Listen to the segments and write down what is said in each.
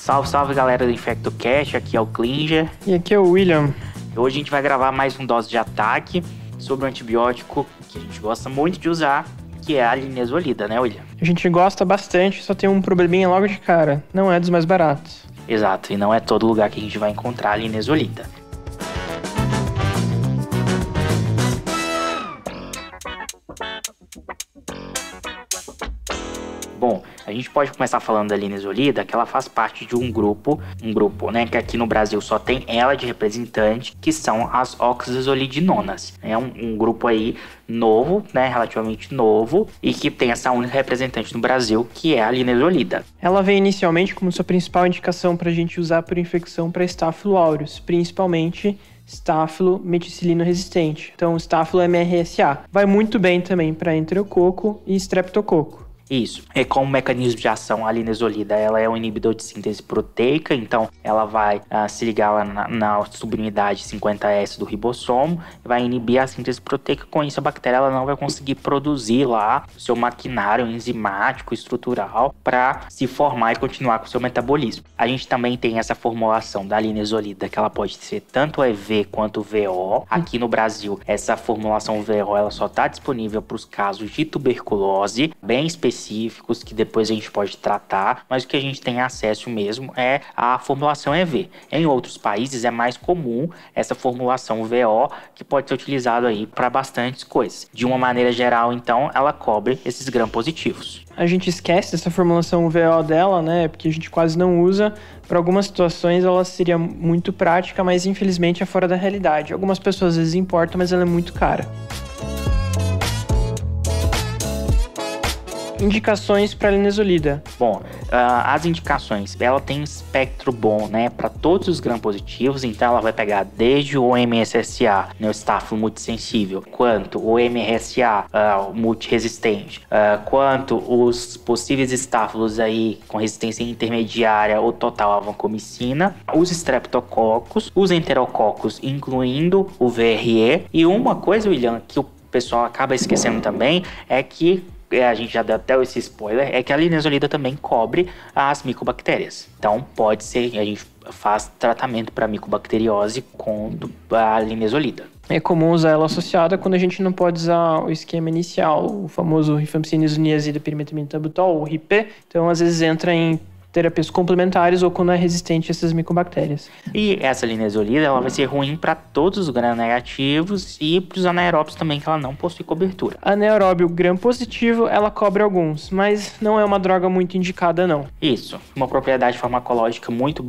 Salve, salve galera do InfectoCast, aqui é o Klinger. E aqui é o William. Hoje a gente vai gravar mais um Dose de Ataque sobre um antibiótico que a gente gosta muito de usar, que é a linezolida, né, William? A gente gosta bastante, só tem um probleminha logo de cara, não é dos mais baratos. Exato, e não é todo lugar que a gente vai encontrar a linezolida. Bom, a gente pode começar falando da linezolida, que ela faz parte de um grupo, né, que aqui no Brasil só tem ela de representante, que são as oxazolidinonas. É um grupo aí novo, né, relativamente novo, e que tem essa única representante no Brasil, que é a linezolida. Ela vem inicialmente como sua principal indicação para a gente usar por infecção para Staphylo aureus, principalmente Staphylo meticilino resistente. Então, Staphylo MRSA. Vai muito bem também para enterococo e streptococo. Isso. É como mecanismo de ação, a linezolida, ela é um inibidor de síntese proteica, então ela vai se ligar lá na subunidade 50S do ribossomo, vai inibir a síntese proteica. Com isso, a bactéria ela não vai conseguir produzir lá o seu maquinário enzimático, estrutural, para se formar e continuar com o seu metabolismo. A gente também tem essa formulação da linezolida, que ela pode ser tanto EV quanto VO. Aqui no Brasil, essa formulação VO ela só está disponível para os casos de tuberculose, bem específicos, que depois a gente pode tratar, mas o que a gente tem acesso mesmo é a formulação EV. Em outros países é mais comum essa formulação VO, que pode ser utilizado aí para bastantes coisas. De uma maneira geral, então, ela cobre esses gram-positivos. A gente esquece dessa formulação VO dela, né, porque a gente quase não usa. Para algumas situações ela seria muito prática, mas infelizmente é fora da realidade. Algumas pessoas às vezes importam, mas ela é muito cara. Indicações para linezolida. Bom, as indicações, ela tem espectro bom, né, para todos os gram-positivos, então ela vai pegar desde o MSSA, né, o Staphylo multissensível, quanto o MRSA, o multiresistente, quanto os possíveis estáfilos aí com resistência intermediária ou total à vancomicina, os streptococos, os enterococos, incluindo o VRE. E uma coisa, William, que o pessoal acaba esquecendo também, é que a gente já deu até esse spoiler, é que a linezolida também cobre as micobactérias. Então pode ser, a gente faz tratamento para micobacteriose com a linezolida. É comum usar ela associada quando a gente não pode usar o esquema inicial, o famoso rifampicina, isoniazida, pirimetamina, tabutol, o RIP. Então às vezes entra em terapias complementares ou quando é resistente a essas micobactérias. E essa linezolida ela vai ser ruim para todos os gram-negativos e para os anaeróbios também, que ela não possui cobertura. Anaeróbio gram-positivo, ela cobre alguns, mas não é uma droga muito indicada, não. Isso. Uma propriedade farmacológica muito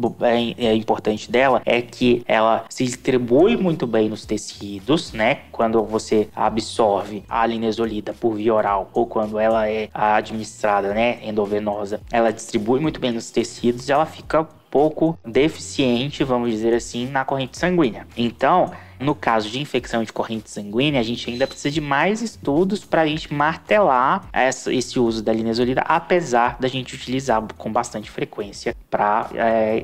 importante dela é que ela se distribui muito bem nos tecidos, né? Quando você absorve a linezolida por via oral ou quando ela é administrada, né, endovenosa, ela distribui muito bem nos tecidos e ela fica pouco deficiente, vamos dizer assim, na corrente sanguínea. Então, no caso de infecção de corrente sanguínea, a gente ainda precisa de mais estudos para a gente martelar esse uso da linezolida, apesar da gente utilizar com bastante frequência para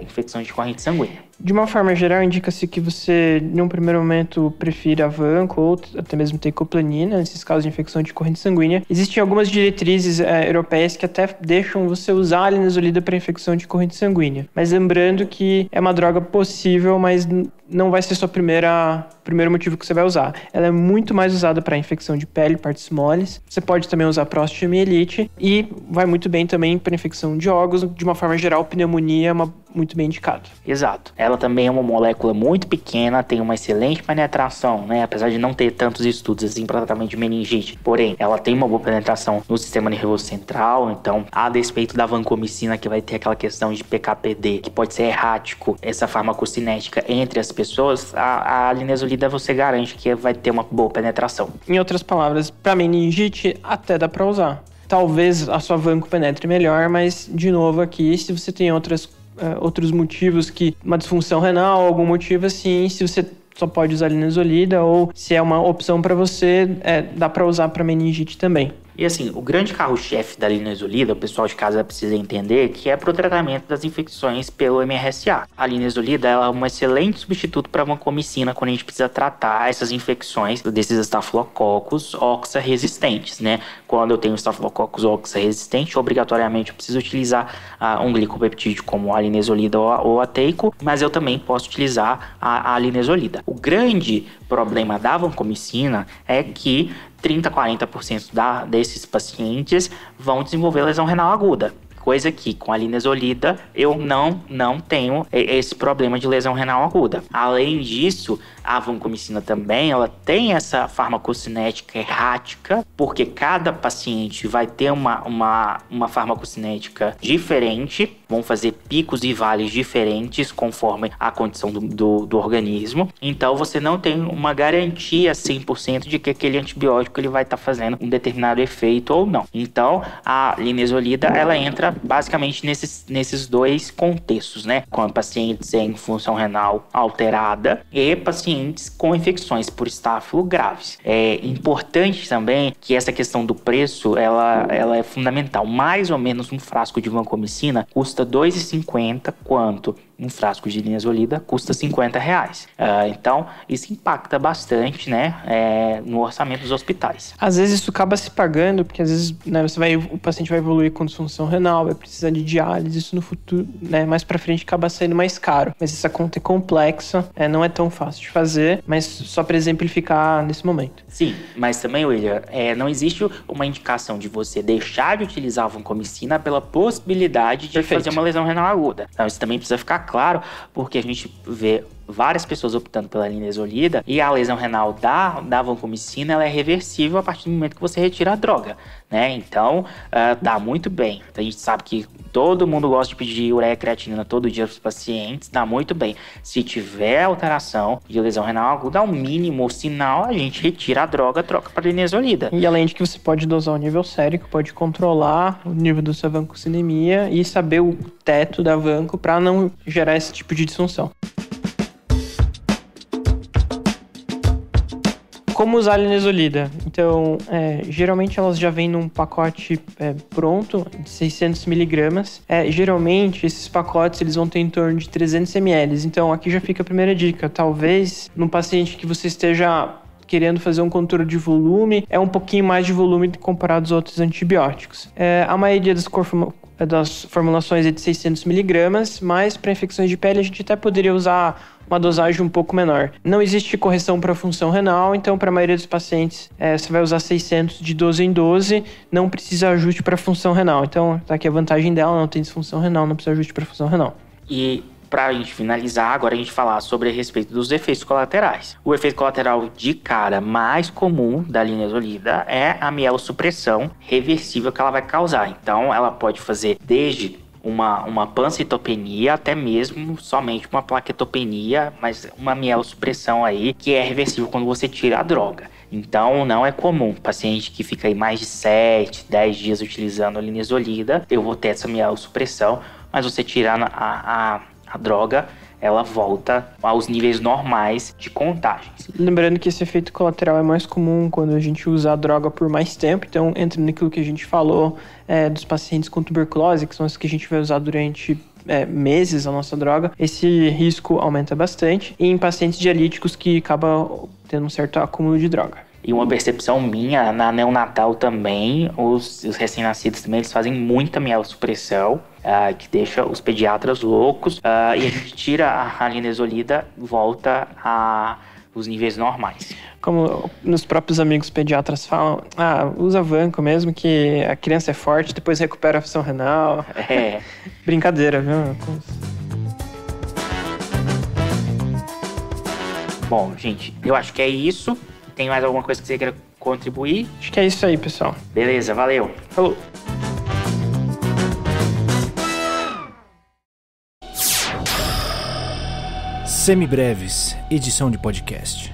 infecções de corrente sanguínea. De uma forma geral, indica-se que você, num primeiro momento, prefira a vanco ou até mesmo teicoplanin, nesses casos de infecção de corrente sanguínea. Existem algumas diretrizes europeias que até deixam você usar a linezolida para infecção de corrente sanguínea. Mas lembrando que é uma droga possível, mas não vai ser só primeiro motivo que você vai usar. Ela é muito mais usada para infecção de pele, partes moles. Você pode também usar para osteomielite e vai muito bem também para infecção de órgãos. De uma forma geral, pneumonia é muito bem indicado. Exato. Ela também é uma molécula muito pequena, tem uma excelente penetração, né? Apesar de não ter tantos estudos assim para tratamento de meningite. Porém, ela tem uma boa penetração no sistema nervoso central. Então, a despeito da vancomicina, que vai ter aquela questão de PKPD, que pode ser errático, essa farmacocinética entre as pessoas, a linezolida você garante que vai ter uma boa penetração. Em outras palavras, para meningite até dá para usar. Talvez a sua vanco penetre melhor, mas de novo aqui, se você tem outros motivos, que uma disfunção renal, algum motivo assim, se você só pode usar linezolida ou se é uma opção para você, dá para usar para meningite também. E assim, o grande carro-chefe da linezolida, o pessoal de casa precisa entender que é para o tratamento das infecções pelo MRSA. A linezolida ela é um excelente substituto para a vancomicina quando a gente precisa tratar essas infecções desses estafilococcus oxa-resistentes, né? Quando eu tenho estafilococcus oxa-resistente, obrigatoriamente eu preciso utilizar um glicopeptídeo como a linezolida ou a teico, mas eu também posso utilizar a linezolida. O grande problema da vancomicina é que 30-40% desses pacientes vão desenvolver lesão renal aguda. Coisa que com a linezolida eu não tenho esse problema de lesão renal aguda. Além disso, a vancomicina também, ela tem essa farmacocinética errática, porque cada paciente vai ter uma farmacocinética diferente, vão fazer picos e vales diferentes conforme a condição do organismo. Então você não tem uma garantia 100% de que aquele antibiótico ele vai estar fazendo um determinado efeito ou não. Então a linezolida ela entra basicamente nesses dois contextos, né? Com pacientes em função renal alterada e pacientes com infecções por estáfilo graves. É importante também que essa questão do preço, ela é fundamental. Mais ou menos um frasco de vancomicina custa R$ 2,50, quanto um frasco de linezolida custa R$50. Então, isso impacta bastante, né, no orçamento dos hospitais. Às vezes isso acaba se pagando, porque às vezes, né, o paciente vai evoluir com disfunção renal, vai precisar de diálise, isso no futuro, né, mais pra frente acaba saindo mais caro. Mas essa conta é complexa, não é tão fácil de fazer, mas só para exemplificar nesse momento. Sim, mas também, William, não existe uma indicação de você deixar de utilizar a vancomicina pela possibilidade de fazer uma lesão renal aguda. Então, isso também precisa ficar claro, porque a gente vê várias pessoas optando pela linezolida e a lesão renal da vancomicina ela é reversível a partir do momento que você retira a droga, né? Então, dá muito bem. A gente sabe que todo mundo gosta de pedir ureia e creatinina todo dia para os pacientes, dá muito bem. Se tiver alteração de lesão renal aguda, ao mínimo sinal, a gente retira a droga, troca para linezolida. E além de que você pode dosar o nível sérico, pode controlar o nível da sua vancocinemia e saber o teto da vanco para não gerar esse tipo de disfunção. Como usar a linezolida? Então, geralmente elas já vêm num pacote pronto, de 600 miligramas. Geralmente, esses pacotes eles vão ter em torno de 300 ml. Então, aqui já fica a primeira dica. Talvez, num paciente que você esteja querendo fazer um controle de volume, um pouquinho mais de volume comparado aos outros antibióticos. A maioria das formulações é de 600 miligramas, mas para infecções de pele a gente até poderia usar uma dosagem um pouco menor. Não existe correção para função renal, então para a maioria dos pacientes você vai usar 600 de 12 em 12, não precisa ajuste para função renal. Então tá aqui a vantagem dela, não tem disfunção renal, não precisa ajuste para função renal. E para a gente finalizar, agora a gente falar sobre a respeito dos efeitos colaterais. O efeito colateral de cara mais comum da linezolida é a mielossupressão reversível que ela vai causar. Então ela pode fazer desde uma pancitopenia, até mesmo somente uma plaquetopenia, mas uma mielossupressão aí que é reversível quando você tira a droga. Então não é comum, paciente que fica aí mais de 7, 10 dias utilizando a linezolida, eu vou ter essa mielossupressão, mas você tirando a droga, ela volta aos níveis normais de contagens. Lembrando que esse efeito colateral é mais comum quando a gente usa a droga por mais tempo, então entra naquilo que a gente falou dos pacientes com tuberculose, que são os que a gente vai usar durante meses a nossa droga, esse risco aumenta bastante, e em pacientes dialíticos que acabam tendo um certo acúmulo de droga. E uma percepção minha, na neonatal também, os recém-nascidos também, eles fazem muita mielossupressão, que deixa os pediatras loucos, e a gente tira a linezolida, volta a os níveis normais. Como nos próprios amigos pediatras falam, usa vanco mesmo, que a criança é forte, depois recupera a função renal. Brincadeira, viu? Bom, gente, eu acho que é isso. Tem mais alguma coisa que você queira contribuir? Acho que é isso aí, pessoal. Beleza, valeu. Falou. Semibreves, edição de podcast.